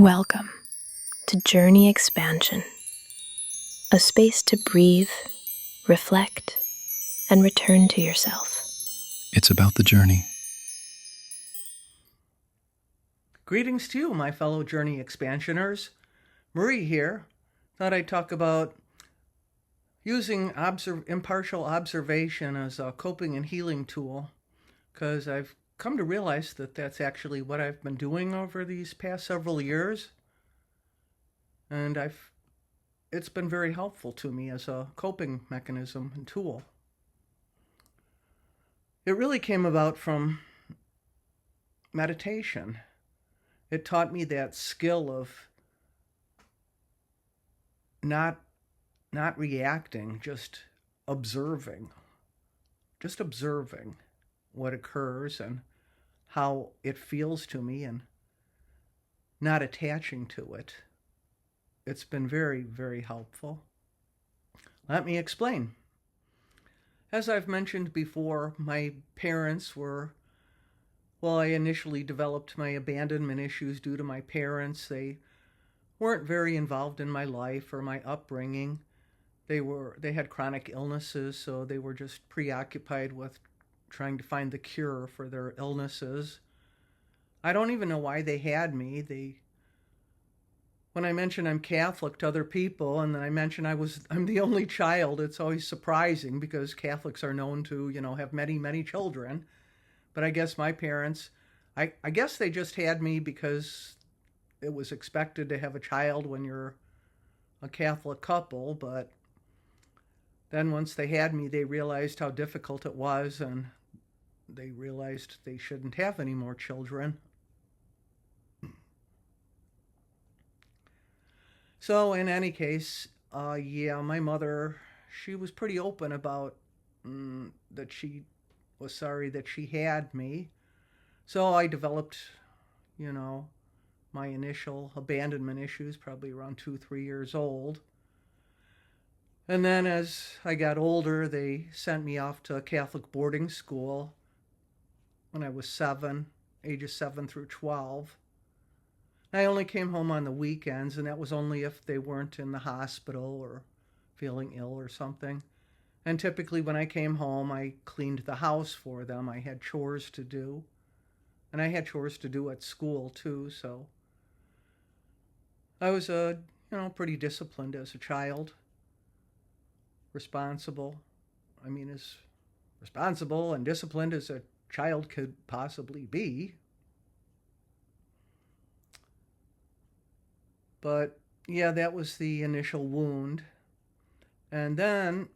Welcome to Journey Expansion, a space to breathe, reflect, and return to yourself. It's about the journey. Greetings to you, my fellow Journey Expansioners. Marie here. Thought I'd talk about using impartial observation as a coping and healing tool, because I've come to realize that that's actually what I've been doing over these past several years. And it's been very helpful to me as a coping mechanism and tool. It really came about from meditation. It taught me that skill of not reacting, just observing what occurs and how it feels to me and not attaching to it. It's been very, very helpful. Let me explain. As I've mentioned before, my parents I initially developed my abandonment issues due to my parents. They weren't very involved in my life or my upbringing. They had chronic illnesses, so they were just preoccupied with trying to find the cure for their illnesses. I don't even know why they had me. When I mention I'm Catholic to other people, and then I mention I'm the only child, it's always surprising because Catholics are known to, have many, many children. But I guess my parents, I guess they just had me because it was expected to have a child when you're a Catholic couple. But then once they had me, they realized how difficult it was, and they realized they shouldn't have any more children. So in any case, my mother, she was pretty open about that she was sorry that she had me. So I developed, my initial abandonment issues probably around 2-3 years old. And then as I got older, they sent me off to a Catholic boarding school when I was 7, ages 7 through 12. I only came home on the weekends, and that was only if they weren't in the hospital or feeling ill or something. And typically when I came home, I cleaned the house for them. I had chores to do. And I had chores to do at school too, so I was pretty disciplined as a child. Responsible. As responsible and disciplined as a child could possibly be. But yeah, that was the initial wound. And then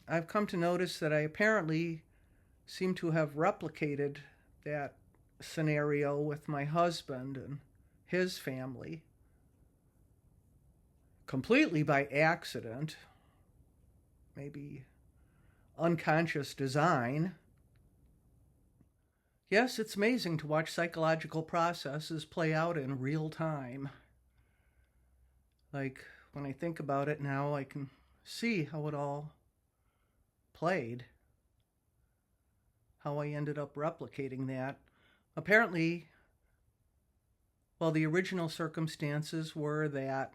I've come to notice that I apparently seem to have replicated that scenario with my husband and his family completely by accident, maybe unconscious design. Yes, it's amazing to watch psychological processes play out in real time. Like, when I think about it now, I can see how it all played, how I ended up replicating that. Apparently, the original circumstances were that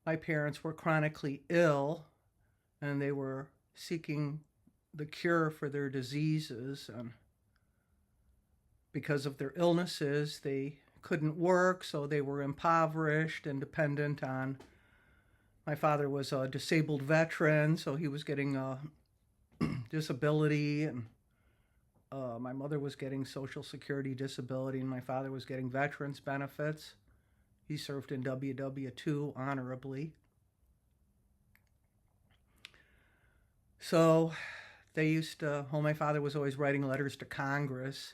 my parents were chronically ill and they were seeking the cure for their diseases, and because of their illnesses, they couldn't work, so they were impoverished and dependent on. My father was a disabled veteran, so he was getting a disability, and my mother was getting Social Security disability, and my father was getting veterans benefits. He served in WW2 honorably. So my father was always writing letters to Congress.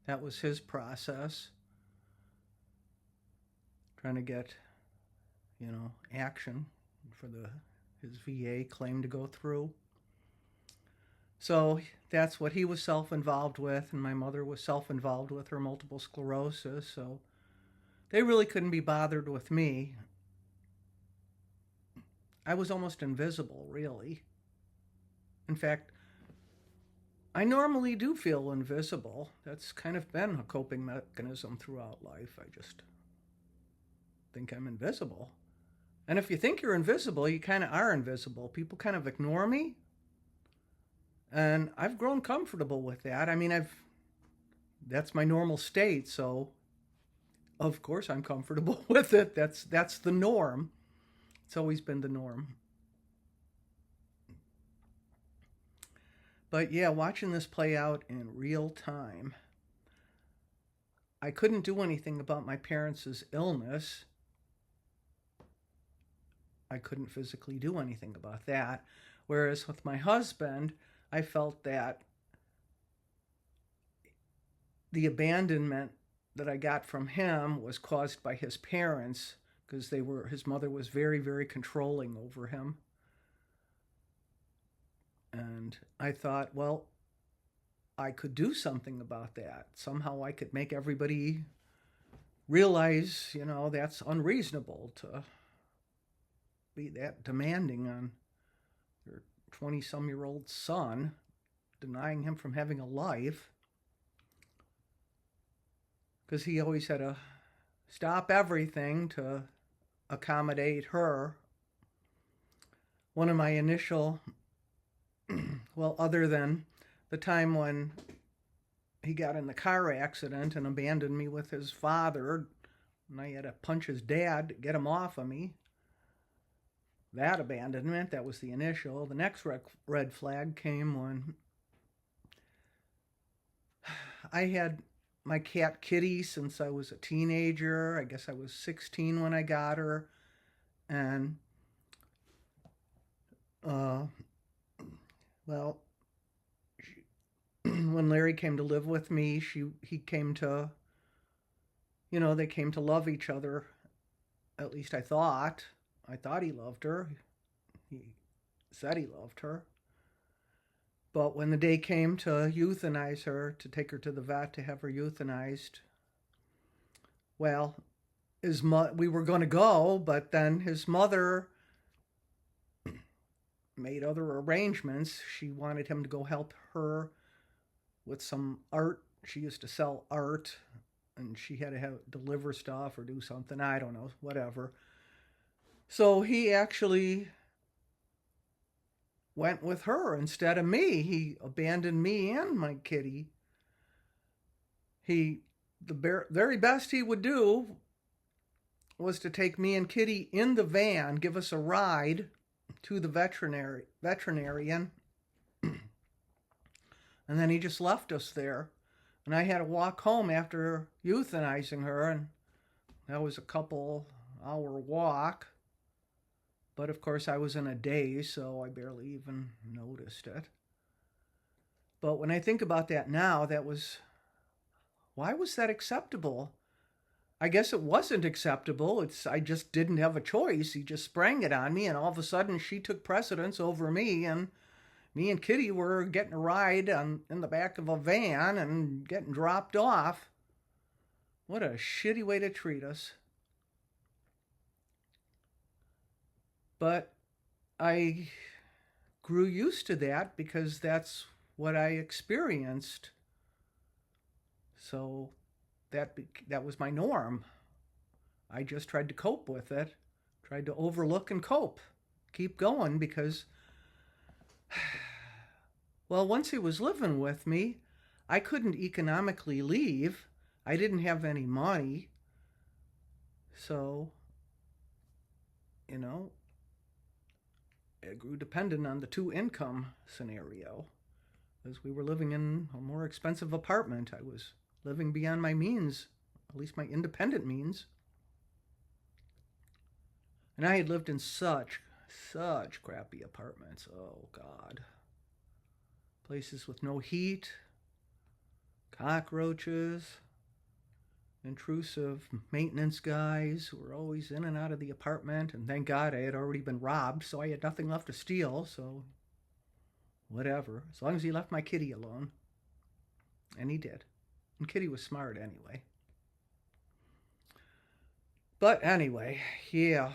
That was his process. Trying to get, action for his VA claim to go through. So that's what he was self-involved with, and my mother was self-involved with her multiple sclerosis, so they really couldn't be bothered with me. I was almost invisible, really. In fact, I normally do feel invisible. That's kind of been a coping mechanism throughout life. I just think I'm invisible. And if you think you're invisible, you kind of are invisible. People kind of ignore me. And I've grown comfortable with that. I mean, that's my normal state, so of course I'm comfortable with it. That's the norm. It's always been the norm. But yeah, watching this play out in real time. I couldn't do anything about my parents' illness. I couldn't physically do anything about that. Whereas with my husband, I felt that the abandonment that I got from him was caused by his parents, because his mother was very, very controlling over him. And I thought, well, I could do something about that. Somehow I could make everybody realize, that's unreasonable to be that demanding on your 20-some-year-old son, denying him from having a life. Because he always had to stop everything to accommodate her. One of my initial, well, other than the time when he got in the car accident and abandoned me with his father, and I had to punch his dad to get him off of me. That abandonment, that was the initial. The next red flag came when I had my cat Kitty since I was a teenager. I guess I was 16 when I got her. And, well, when Larry came to live with me, he came to, they came to love each other. At least I thought. I thought he loved her. He said he loved her. But when the day came to euthanize her, to take her to the vet to have her euthanized, well, we were going to go, but then his mother made other arrangements. She wanted him to go help her with some art. She used to sell art, and she had to deliver stuff or do something. I don't know, whatever. So he actually went with her instead of me. He abandoned me and my kitty. The very best he would do was to take me and Kitty in the van, give us a ride to the veterinarian, and then he just left us there. And I had to walk home after euthanizing her, and that was a couple-hour walk. But of course I was in a daze, so I barely even noticed it. But when I think about that now, why was that acceptable? I guess it wasn't acceptable. I just didn't have a choice. He just sprang it on me, and all of a sudden she took precedence over me, and me and Kitty were getting a ride in the back of a van and getting dropped off. What a shitty way to treat us. But I grew used to that because that's what I experienced. So that was my norm. I just tried to cope with it, tried to overlook and cope, keep going, because, well, once he was living with me, I couldn't economically leave. I didn't have any money. So, I grew dependent on the two-income scenario, as we were living in a more expensive apartment. I was living beyond my means, at least my independent means. And I had lived in such crappy apartments. Oh, God. Places with no heat, cockroaches, intrusive maintenance guys who were always in and out of the apartment. And thank God I had already been robbed, so I had nothing left to steal, so whatever. As long as he left my kitty alone. And he did. And Kitty was smart anyway. But anyway, yeah.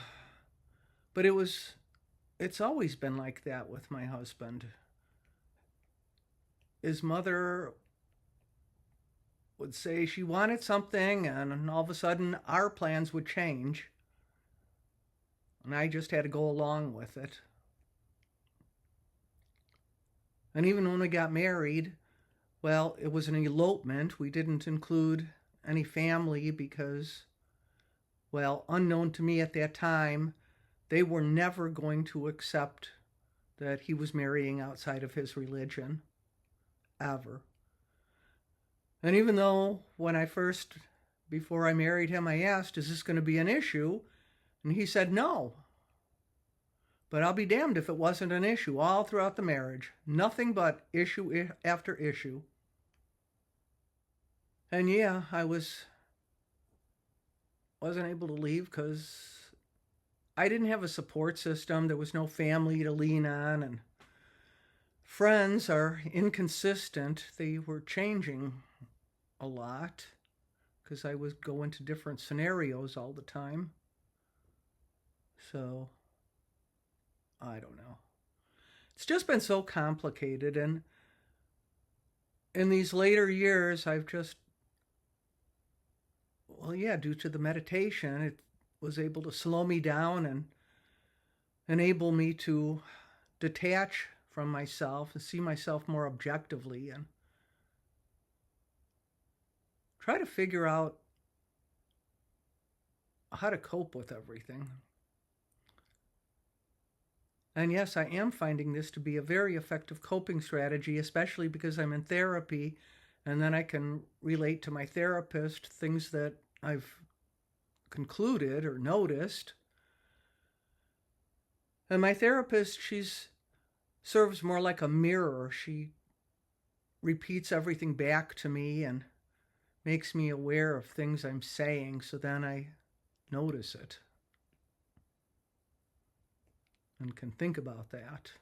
But it's always been like that with my husband. His mother would say she wanted something, and all of a sudden our plans would change. And I just had to go along with it. And even when we got married, well, it was an elopement. We didn't include any family because, well, unknown to me at that time, they were never going to accept that he was marrying outside of his religion, ever. And even though before I married him, I asked, is this going to be an issue? And he said no. But I'll be damned if it wasn't an issue all throughout the marriage. Nothing but issue after issue. And yeah, I wasn't able to leave because I didn't have a support system. There was no family to lean on, and friends are inconsistent. They were changing a lot because I was going to different scenarios all the time. So I don't know. It's just been so complicated, and in these later years, I've just, due to the meditation, it was able to slow me down and enable me to detach from myself and see myself more objectively and try to figure out how to cope with everything. And yes, I am finding this to be a very effective coping strategy, especially because I'm in therapy, and then I can relate to my therapist things that I've concluded or noticed. And my therapist, serves more like a mirror. She repeats everything back to me and makes me aware of things I'm saying, so then I notice it and can think about that.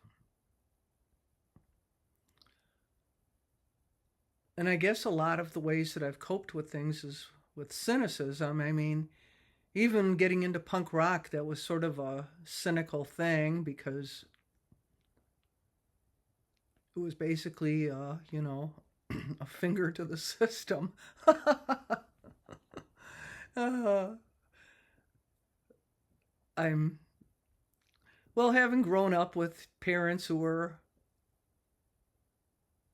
And I guess a lot of the ways that I've coped with things is with cynicism. I mean, even getting into punk rock, that was sort of a cynical thing because it was basically, a finger to the system. Having grown up with parents who were,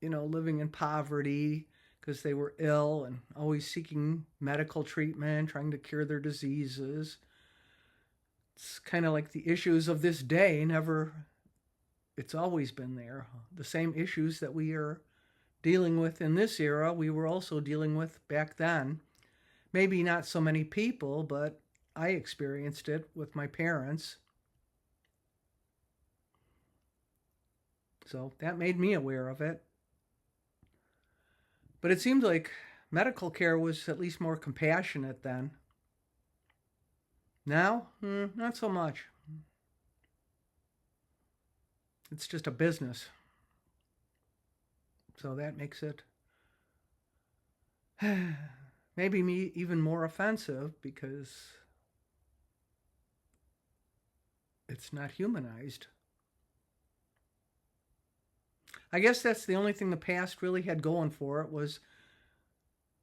living in poverty because they were ill and always seeking medical treatment, trying to cure their diseases. It's kind of like the issues of this day it's always been there. The same issues that we are dealing with in this era, we were also dealing with back then. Maybe not so many people, but I experienced it with my parents. So that made me aware of it. But it seemed like medical care was at least more compassionate then. Now, not so much. It's just a business. So that makes it maybe even more offensive because it's not humanized. I guess that's the only thing the past really had going for it, was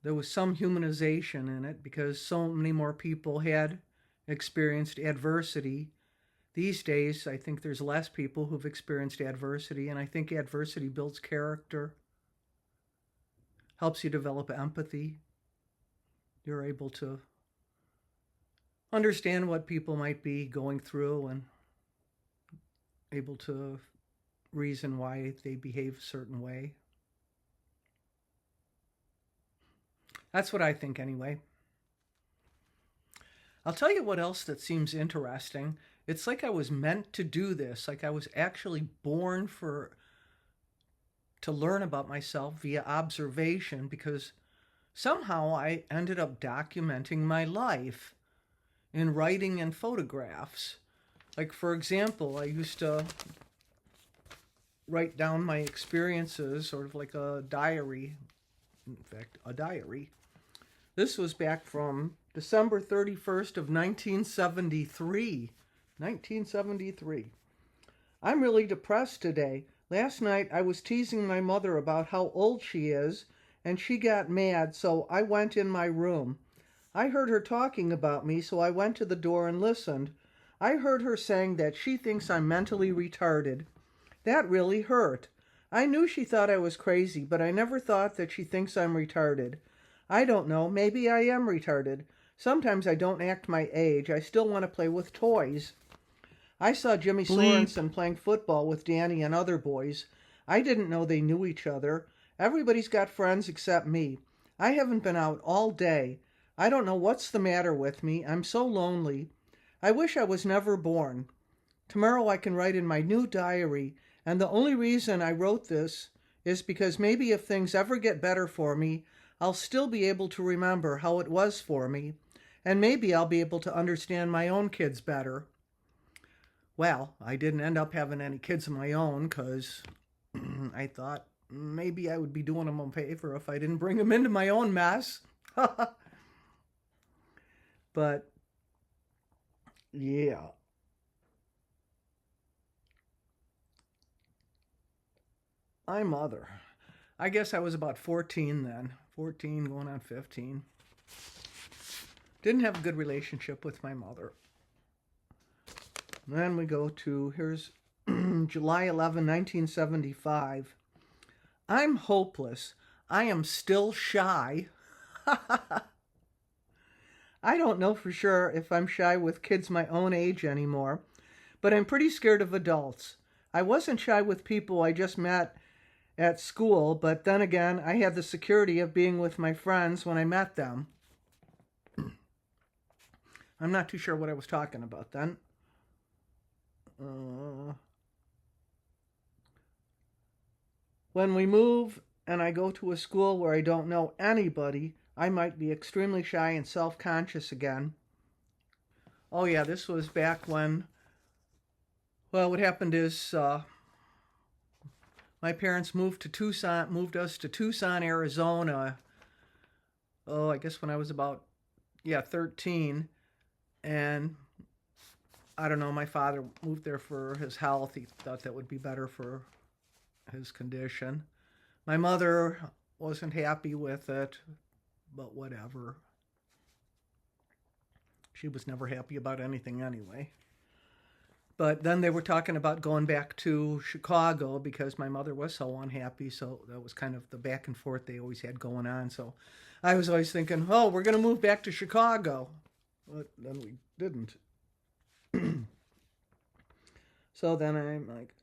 there was some humanization in it because so many more people had experienced adversity. These days, I think there's less people who've experienced adversity, and I think adversity builds character, helps you develop empathy. You're able to understand what people might be going through and able to reason why they behave a certain way. That's what I think anyway. I'll tell you what else that seems interesting. It's like I was meant to do this, like I was actually born to learn about myself via observation, because somehow I ended up documenting my life in writing and photographs. Like, for example, I used to write down my experiences, sort of like a diary. In fact, a diary. This was back from December 31st of 1973. 1973. I'm really depressed today. Last night I was teasing my mother about how old she is, and she got mad, so I went in my room. I heard her talking about me, so I went to the door and listened. I heard her saying that she thinks I'm mentally retarded. That really hurt. I knew she thought I was crazy, but I never thought that she thinks I'm retarded. I don't know, maybe I am retarded. Sometimes I don't act my age. I still want to play with toys. I saw Jimmy Sorensen playing football with Danny and other boys. I didn't know they knew each other. Everybody's got friends except me. I haven't been out all day. I don't know what's the matter with me. I'm so lonely. I wish I was never born. Tomorrow I can write in my new diary, and the only reason I wrote this is because maybe if things ever get better for me, I'll still be able to remember how it was for me, and maybe I'll be able to understand my own kids better. Well, I didn't end up having any kids of my own because I thought maybe I would be doing them a favor if I didn't bring them into my own mess. But, yeah. My mother. I guess I was about 14 then. 14 going on 15. Didn't have a good relationship with my mother. Then we go to, here's July 11, 1975. I'm hopeless. I am still shy. I don't know for sure if I'm shy with kids my own age anymore, but I'm pretty scared of adults. I wasn't shy with people I just met at school, but then again, I had the security of being with my friends when I met them. I'm not too sure what I was talking about then. When we move and I go to a school where I don't know anybody, I might be extremely shy and self-conscious again. Oh yeah, this was back when, well, what happened is my parents moved us to Tucson, Arizona. Oh, I guess when I was about, 13. And I don't know, my father moved there for his health. He thought that would be better for his condition. My mother wasn't happy with it, but whatever. She was never happy about anything anyway. But then they were talking about going back to Chicago because my mother was so unhappy. So that was kind of the back and forth they always had going on. So I was always thinking, oh, we're going to move back to Chicago. But then we didn't. So then I'm like,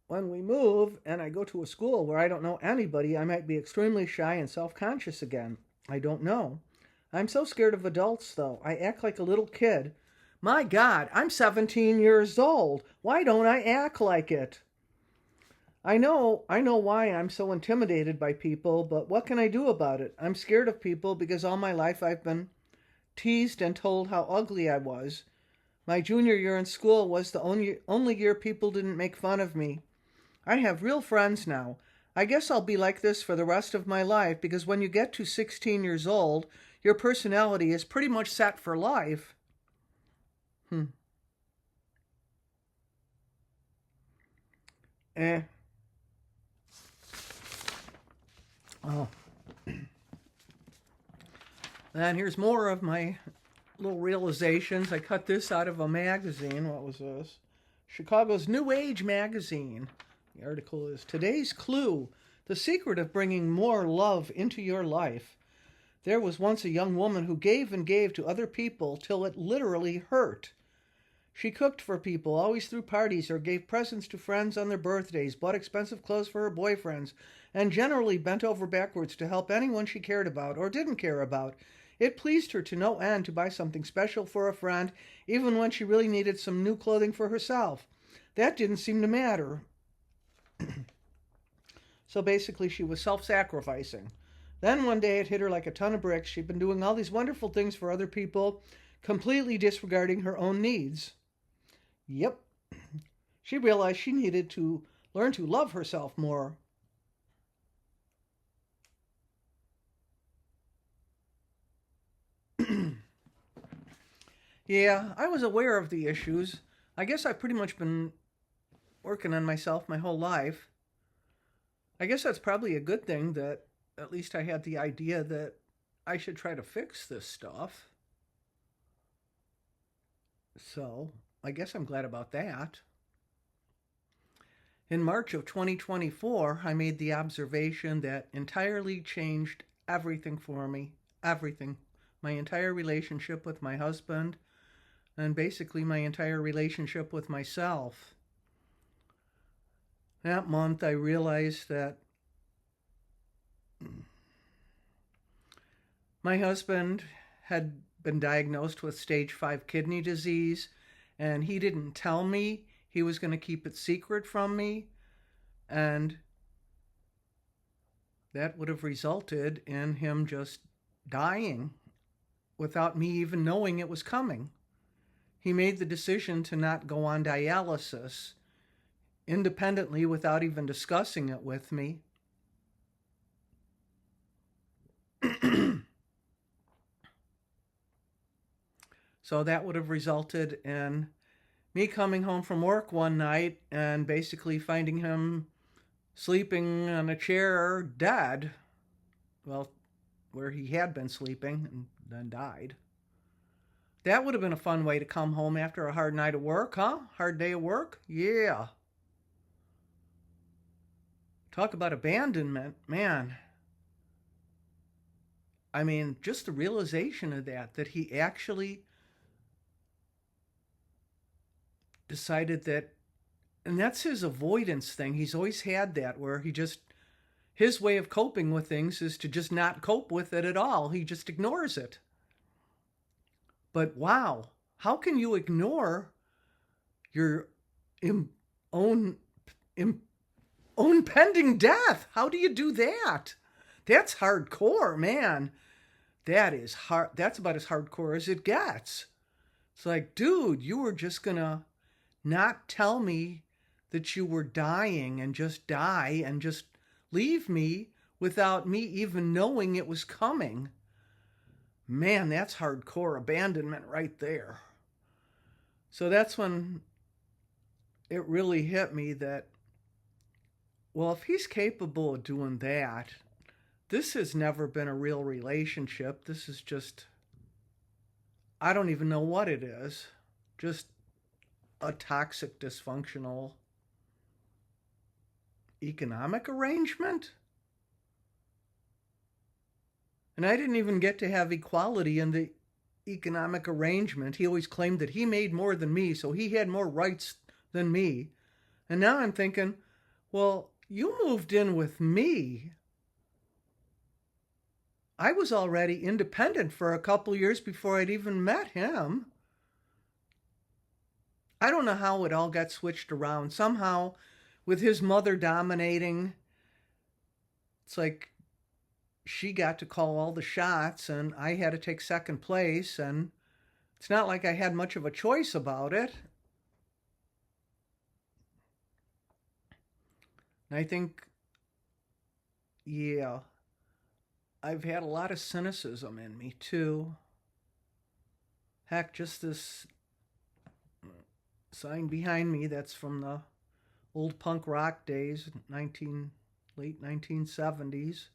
when we move and I go to a school where I don't know anybody, I might be extremely shy and self-conscious again. I don't know. I'm so scared of adults, though. I act like a little kid. My God, I'm 17 years old. Why don't I act like it? I know why I'm so intimidated by people, but what can I do about it? I'm scared of people because all my life I've been teased and told how ugly I was. My junior year in school was the only year people didn't make fun of me. I have real friends now. I guess I'll be like this for the rest of my life because when you get to 16 years old, your personality is pretty much set for life. Oh. And here's more of my little realizations. I cut this out of a magazine. What was this? Chicago's New Age magazine. The article is Today's Clue, the secret of bringing more love into your life. There was once a young woman who gave and gave to other people till it literally hurt. She cooked for people, always threw parties or gave presents to friends on their birthdays, bought expensive clothes for her boyfriends, and generally bent over backwards to help anyone she cared about or didn't care about. It pleased her to no end to buy something special for a friend, even when she really needed some new clothing for herself. That didn't seem to matter. So basically she was self-sacrificing. Then one day it hit her like a ton of bricks. She'd been doing all these wonderful things for other people, completely disregarding her own needs. Yep. She realized she needed to learn to love herself more. Yeah, I was aware of the issues. I guess I've pretty much been working on myself my whole life. I guess that's probably a good thing that at least I had the idea that I should try to fix this stuff. So I guess I'm glad about that. In March of 2024, I made the observation that entirely changed everything for me. Everything. My entire relationship with my husband, and basically my entire relationship with myself. That month, I realized that my husband had been diagnosed with stage 5 kidney disease, and he didn't tell me. He was going to keep it secret from me, and that would have resulted in him just dying without me even knowing it was coming. He made the decision to not go on dialysis independently without even discussing it with me. So that would have resulted in me coming home from work one night and basically finding him sleeping on a chair dead. Well, where he had been sleeping and then died. That would have been a fun way to come home after a hard night of work, huh? Hard day of work? Yeah. Talk about abandonment, man. I mean, just the realization of that he actually decided that, and that's his avoidance thing. He's always had that where his way of coping with things is to just not cope with it at all. He just ignores it. But wow, how can you ignore your own pending death? How do you do that? That's hardcore, man. That is hard. That's about as hardcore as it gets. It's like, dude, you were just gonna not tell me that you were dying and just die and just leave me without me even knowing it was coming. Man, that's hardcore abandonment right there. So that's when it really hit me that, well, if he's capable of doing that, this has never been a real relationship. This is just, I don't even know what it is. Just a toxic, dysfunctional economic arrangement? And I didn't even get to have equality in the economic arrangement. He always claimed that he made more than me, so he had more rights than me. And now I'm thinking, well, you moved in with me. I was already independent for a couple years before I'd even met him. I don't know how it all got switched around. Somehow, with his mother dominating, it's like she got to call all the shots and I had to take second place, and it's not like I had much of a choice about it. And I think, yeah, I've had a lot of cynicism in me too. Heck, just this sign behind me that's from the old punk rock days, late 1970s,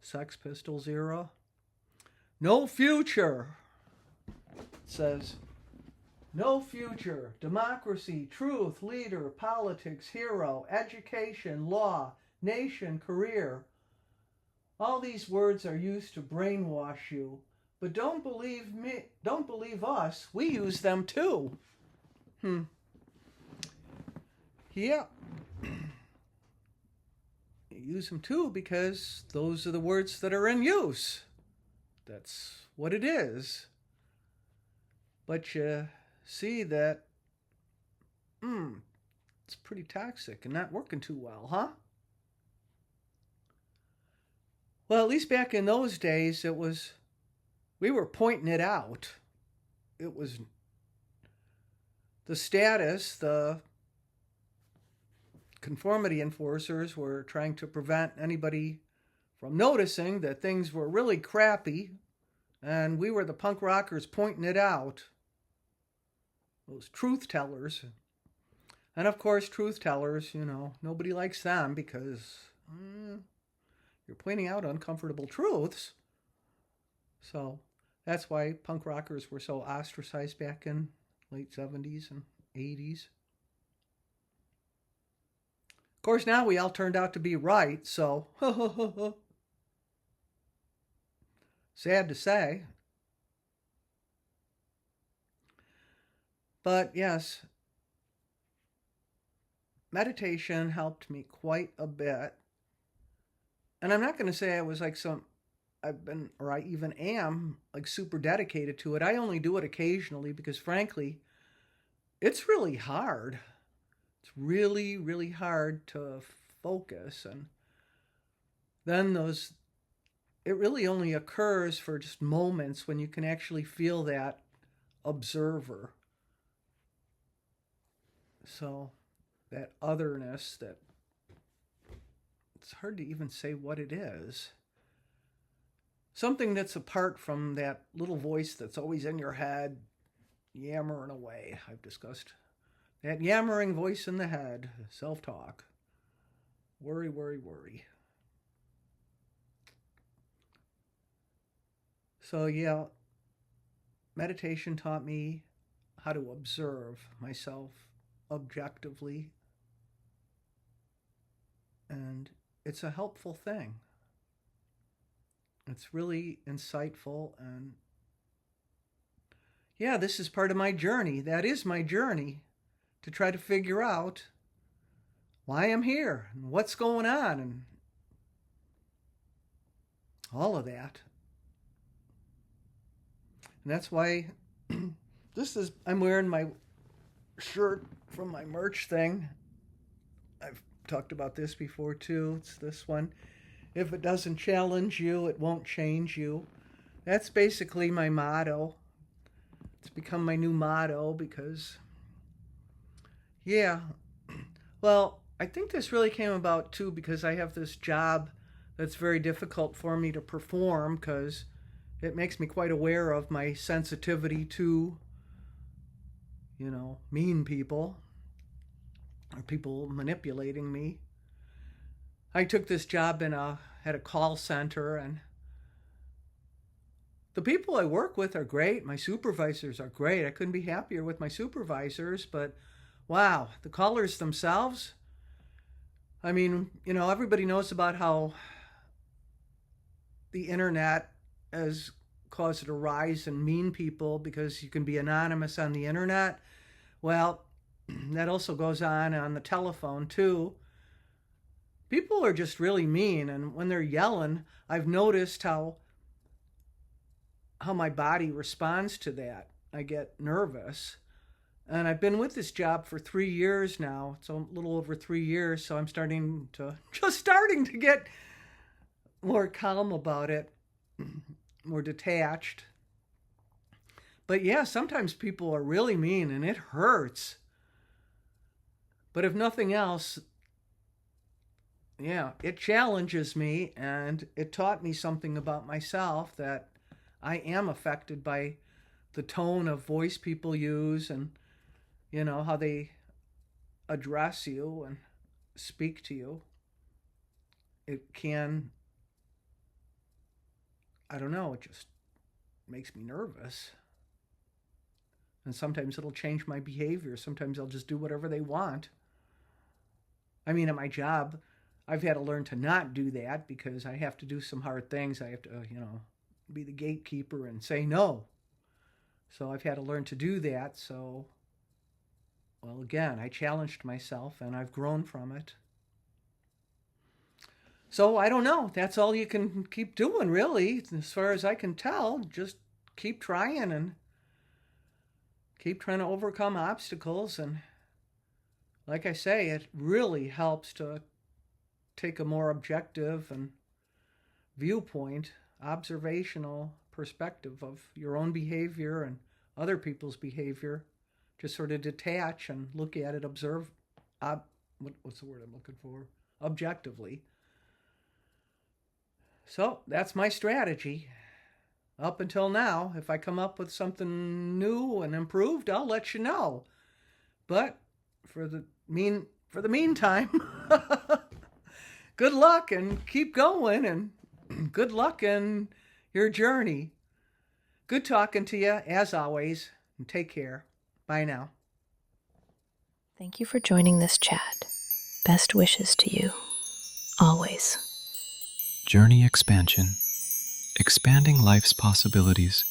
Sex Pistols era. No future. It says, no future, democracy, truth, leader, politics, hero, education, law, nation, career. All these words are used to brainwash you, but don't believe me, don't believe us. We use them too. Yeah. You use them too because those are the words that are in use. That's what it is. But you see that, it's pretty toxic and not working too well, huh? Well, at least back in those days, we were pointing it out. It was the status, the conformity enforcers were trying to prevent anybody from noticing that things were really crappy, and we were the punk rockers pointing it out. Those truth tellers. And of course, truth tellers, nobody likes them because you're pointing out uncomfortable truths. So that's why punk rockers were so ostracized back in late 70s and 80s. Of course, now we all turned out to be right, so sad to say. But yes, meditation helped me quite a bit. And I'm not going to say I was like I even am like super dedicated to it. I only do it occasionally because frankly, it's really hard. It's really, really hard to focus. And then it really only occurs for just moments when you can actually feel that observer. So that otherness, that it's hard to even say what it is. Something that's apart from that little voice that's always in your head, yammering away. I've discussed that yammering voice in the head, self-talk. Worry, worry, worry. So yeah, meditation taught me how to observe myself objectively. And it's a helpful thing. It's really insightful, and yeah, this is part of my journey. That is my journey, to try to figure out why I'm here and what's going on and all of that. And that's why I'm wearing my shirt from my merch thing. I've talked about this before too. It's this one. If it doesn't challenge you, it won't change you. That's basically my motto. It's become my new motto because, yeah. Well, I think this really came about too because I have this job that's very difficult for me to perform because it makes me quite aware of my sensitivity to, mean people or people manipulating me. I took this job at a call center, and the people I work with are great. My supervisors are great. I couldn't be happier with my supervisors, but wow, the callers themselves, I mean, everybody knows about how the internet has caused a rise in mean people because you can be anonymous on the internet. Well, that also goes on the telephone too. People are just really mean, and when they're yelling, I've noticed how my body responds to that. I get nervous. And I've been with this job for 3 years now. It's a little over 3 years, so I'm starting to get more calm about it, more detached. But yeah, sometimes people are really mean and it hurts. But if nothing else, yeah, it challenges me, and it taught me something about myself, that I am affected by the tone of voice people use and, how they address you and speak to you. It can, I don't know, it just makes me nervous. And sometimes it'll change my behavior. Sometimes I'll just do whatever they want. I mean, at my job, I've had to learn to not do that because I have to do some hard things. I have to, be the gatekeeper and say no. So I've had to learn to do that. So, well, again, I challenged myself and I've grown from it. So I don't know. That's all you can keep doing, really, as far as I can tell. Just keep trying and keep trying to overcome obstacles. And like I say, it really helps to take a more objective and viewpoint, observational perspective of your own behavior and other people's behavior. Just sort of detach and look at it, observe, what's the word I'm looking for? Objectively. So that's my strategy. Up until now, if I come up with something new and improved, I'll let you know. But for the meantime, good luck and keep going, and good luck in your journey. Good talking to you, as always, and take care. Bye. Bye now. Thank you for joining this chat. Best wishes to you, always. Journey expansion. Expanding life's possibilities